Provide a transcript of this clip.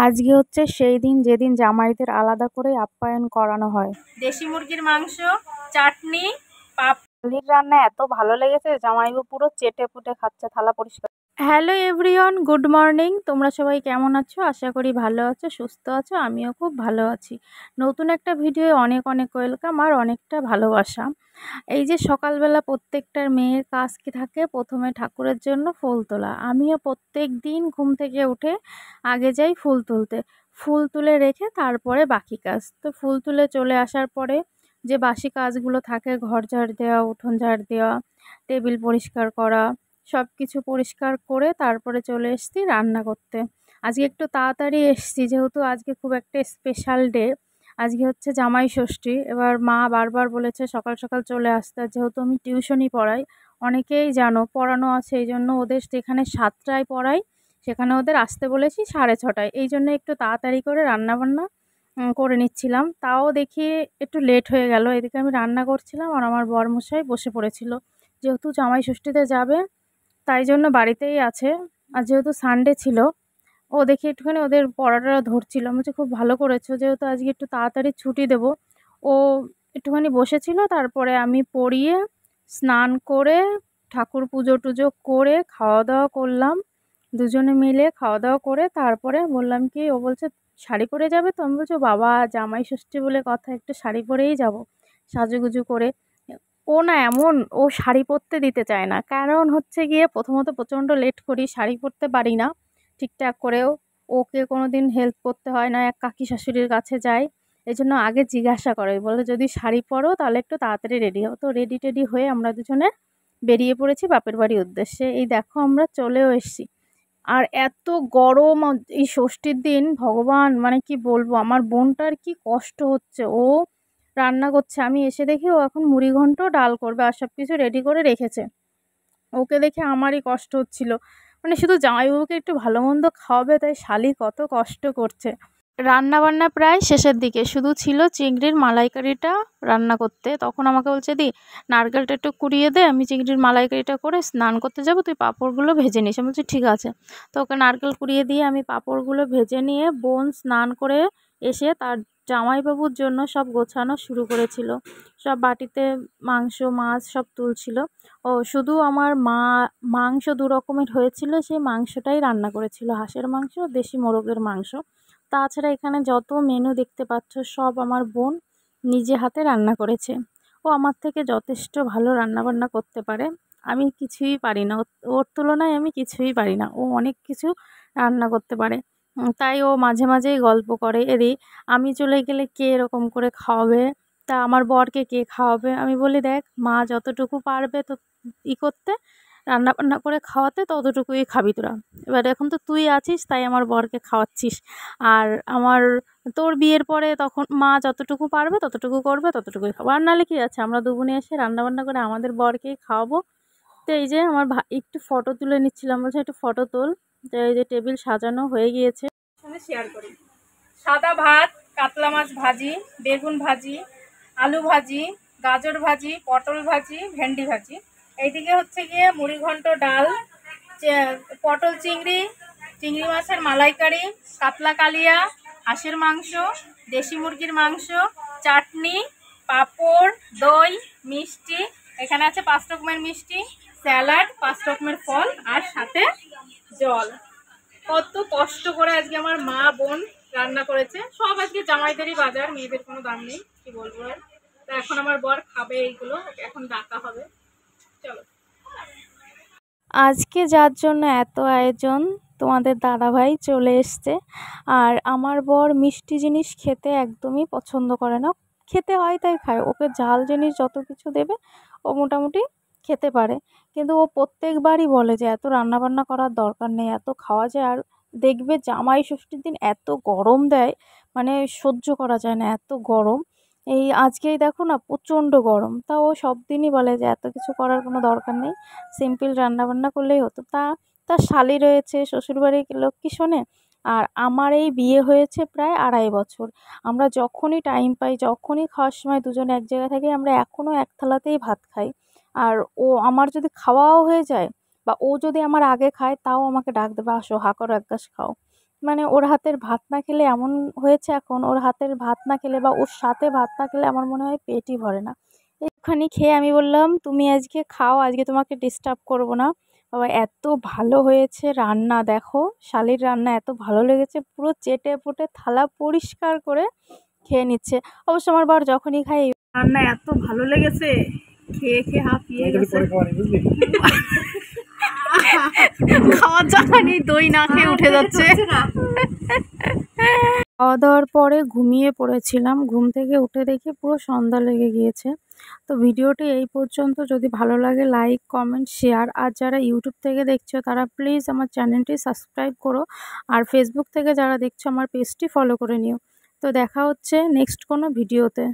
আজকে হচ্ছে সেই দিন যেদিন জামাইদের আলাদা করে আপ্যায়ন করানো হয়। দেশি মুরগির মাংস, চাটনি, শালির রান্না এত ভালো লেগেছে, জামাইবাবু পুরো চেটে পুটে খাচ্ছে, থালা পরিষ্কার। Hello everyone, good morning. তোমরা সবাই কেমন আছো? আশা করি ভালো আছো, সুস্থ আছো। আমিও খুব ভালো আছি। নতুন একটা ভিডিও অনেক অনেক ওয়েলকাম আর অনেকটা ভালোবাসা। এই যে সকালবেলা প্রত্যেকটার মেয়ের কাজ কি থাকে, প্রথমে ঠাকুরের জন্য ফুল তোলা। আমিও প্রত্যেক দিন ঘুম থেকে উঠে আগে যাই ফুল তুলতে। ফুল তুলে রেখে তারপরে বাকি কাজ। তো ফুল তুলে চলে আসার পরে যে বাসি কাজগুলো থাকে, ঘর ঝাড় দেওয়া, উঠোন ঝাড় দেওয়া, টেবিল পরিষ্কার করা, সব কিছু পরিষ্কার করে তারপরে চলে এসেছি রান্না করতে। আজকে একটু তাড়াতাড়ি এসেছি, যেহেতু আজকে খুব একটা স্পেশাল ডে। আজকে হচ্ছে জামাই ষষ্ঠী। এবার মা বারবার বলেছে সকাল সকাল চলে আসতে, যেহেতু আমি টিউশনই পড়াই, অনেকেই জানো পড়ানো আছে, এই জন্য ওদের যেখানে 7টায় পড়াই সেখানে ওদের আসতে বলেছি 6:30টায়। এই জন্য একটু তাড়াতাড়ি করে রান্নাবান্না করে নিচ্ছিলাম। তাও দেখি একটু লেট হয়ে গেল। এদিকে আমি রান্না করছিলাম আর আমার বরমশাই বসে পড়েছিল, যেহেতু জামাই ষষ্ঠীতে যাবে তাই জন্য বাড়িতেই আছে। আর যেহেতু সানডে ছিল, ও দেখি একটুখানি ওদের পড়াটা ধরছিল। আমি বলছি খুব ভালো করেছো, যেহেতু আজকে একটু তাড়াতাড়ি ছুটি দেব। ও একটুখানি বসেছিল, তারপরে আমি পড়িয়ে স্নান করে ঠাকুর পুজো টুজো করে খাওয়া দাওয়া করলাম। দুজনে মিলে খাওয়া দাওয়া করে তারপরে বললাম কি, ও বলছে শাড়ি পরে যাবে তো। আমি বলছি বাবা, জামাই ষষ্ঠী বলে কথা, একটু শাড়ি পরেই যাব সাজুগুজু করে। ও না এমন, ও শাড়ি পরতে দিতে চায় না। কারণ হচ্ছে গিয়ে প্রথমত প্রচণ্ড লেট করি, শাড়ি পরতে পারি না ঠিকঠাক করেও। ওকে কোনো দিন হেল্প করতে হয় না, এক কাকি শাশুড়ির কাছে যাই। এই জন্য আগে জিজ্ঞাসা করে, বলে যদি শাড়ি পরো তাহলে একটু তাড়াতাড়ি রেডি হও। তো রেডি টেডি হয়ে আমরা দুজনে বেরিয়ে পড়েছি বাপের বাড়ির উদ্দেশ্যে। এই দেখো আমরা চলেও এসেছি। আর এত গরম এই ষষ্ঠীর দিন, ভগবান মানে কি বলবো, আমার বোনটার কি কষ্ট হচ্ছে। ও রান্না করছে, আমি এসে দেখি ও এখন মুড়িঘন্ট ডাল করবে আর সব কিছু রেডি করে রেখেছে। ওকে দেখে আমারই কষ্ট হচ্ছিল, মানে শুধু জামাইবাবুকে একটু ভালো মন্দ খাওয়াবে, তাই শালি কত কষ্ট করছে। রান্না বান্না প্রায় শেষের দিকে, শুধু ছিল চিংড়ির মালাইকারিটা রান্না করতে। তখন আমাকে বলছে দি নারকেলটা একটু কুড়িয়ে দে, আমি চিংড়ির মালাইকারিটা করে স্নান করতে যাব, তুই পাঁপড়গুলো ভেজে নিস। আমি বলছি ঠিক আছে। তো ওকে নারকেল কুড়িয়ে দিয়ে আমি পাঁপড়গুলো ভেজে নিয়ে, বোন স্নান করে এসে তার জামাইবাবুর জন্য সব গোছানো শুরু করেছিল। সব বাটিতে মাংস মাছ সব তুলছিল। ও শুধু আমার মা মাংস 2 রকমের হয়েছিল, সেই মাংসটাই রান্না করেছিল, হাঁসের মাংস, দেশি মোরগের মাংস। তাছাড়া এখানে যত মেনু দেখতে পাচ্ছ সব আমার বোন নিজে হাতে রান্না করেছে। ও আমার থেকে যথেষ্ট ভালো রান্নাবান্না করতে পারে, আমি কিছুই পারি না। ওর তুলনায় আমি কিছুই পারি না, ও অনেক কিছু রান্না করতে পারে। তাই ও মাঝে মাঝেই গল্প করে, এদি আমি চলে গেলে কে এরকম করে খাওয়াবে, তা আমার বরকে কে খাওয়াবে। আমি বলি দেখ, মা যতটুকু পারবে তো করতে, রান্না বান্না করে খাওয়াতে, ততটুকুই খাবি তোরা। এবার এখন তো তুই আছিস তাই আমার বরকে খাওয়াচ্ছিস। আর আমার তোর বিয়ের পরে তখন মা যতটুকু পারবে ততটুকু করবে, ততটুকুই খাবো। আর নাহলে কি আছে, আমরা দু বোনে এসে রান্নাবান্না করে আমাদের বরকেই খাওয়াবো। তো এই যে আমার একটু ফটো তুলে নিচ্ছিলাম, বলছে একটু ফটো তোল। তো এই যে টেবিল সাজানো হয়ে গিয়েছে। শেয়ার করি। সাদা ভাত, কাতলা মাছ ভাজি, বেগুন ভাজি, আলু ভাজি, গাজর ভাজি, পটল ভাজি, ভেন্ডি ভাজি। এইদিকে হচ্ছে গিয়ে মুড়িঘন্ট ডাল, পটল চিংড়ি, চিংড়ি মাছের মালাইকারি, কাতলা কালিয়া, হাঁসের মাংস, দেশি মুরগির মাংস, চাটনি, পাঁপড়, দই, মিষ্টি। এখানে আছে 5 রকমের মিষ্টি, স্যালাড, 5 রকমের ফল আর সাথে জল। কত কষ্ট করে আজকে আমার মা বোন রান্না করেছে। সব আজকে জামাইদেরই বাজার, মেয়েদের কোনো দাম নেই, কি বলবো আর। তো এখন আমার বর খাবে এইগুলো, এখন ডাকা হবে। চলো। আজকে যার জন্য এত আয়োজন, তোমাদের দাদাভাই চলে এসছে। আর আমার বর মিষ্টি জিনিস খেতে একদমই পছন্দ করে না। খেতে হয় তাই খায়, ওকে ঝাল জিনিস যত কিছু দেবে ও মোটামুটি খেতে পারে। কিন্তু ও প্রত্যেকবারই বলে যে এত রান্নাবান্না করার দরকার নেই, এত খাওয়া যায়। আর দেখবে জামাই ষষ্ঠীর দিন এত গরম দেয়, মানে সহ্য করা যায় না এত গরম। এই আজকেই দেখো না প্রচণ্ড গরম, তা ও সব দিনই বলে যে এত কিছু করার কোনো দরকার নেই, সিম্পল রান্নাবান্না করলেই হতো। তার শালি রয়েছে, শ্বশুরবাড়ির লোক কি শোনে। আর আমার এই বিয়ে হয়েছে প্রায় 2.5 বছর। আমরা যখনই টাইম পাই, যখনই খাওয়ার সময় দুজনে এক জায়গায় থাকি, আমরা এখনও এক থালাতেই ভাত খাই। আর ও আমার যদি খাওয়াও হয়ে যায় বা ও যদি আমার আগে খায়, তাও আমাকে ডাক দেবে, আসো হা করো এক গ্লাস খাও। মানে ওর হাতের ভাত না খেলে এমন হয়েছে এখন, ওর হাতের ভাত না খেলে বা ওর সাথে ভাত না খেলে আমার মনে হয় পেটই ভরে না। একটুখানি খেয়ে আমি বললাম, তুমি আজকে খাও, আজকে তোমাকে ডিস্টার্ব করব না। বাবা এত ভালো হয়েছে রান্না, দেখো শালির রান্না এত ভালো লেগেছে, পুরো চেটে পুটে থালা পরিষ্কার করে খেয়ে নিচ্ছে। অবশ্য আমার বর যখনই খাই রান্না এত ভালো লেগেছে, খেয়ে খেয়ে হাঁপিয়ে গেছে। খাওয়ার জায়গা নেই, দই না খেয়ে উঠে যাচ্ছে। খাওয়া দাওয়ার পরে ঘুমিয়ে পড়েছিলাম, ঘুম থেকে উঠে দেখি পুরো সন্ধ্যা লেগে গিয়েছে। তো ভিডিওটি এই পর্যন্ত, যদি ভালো লাগে লাইক কমেন্ট শেয়ার, আর যারা ইউটিউব থেকে দেখছো তারা প্লিজ আমার চ্যানেলটি সাবস্ক্রাইব করো, আর ফেসবুক থেকে যারা দেখছো আমার পেজটি ফলো করে নিও। তো দেখা হচ্ছে নেক্সট কোনো ভিডিওতে।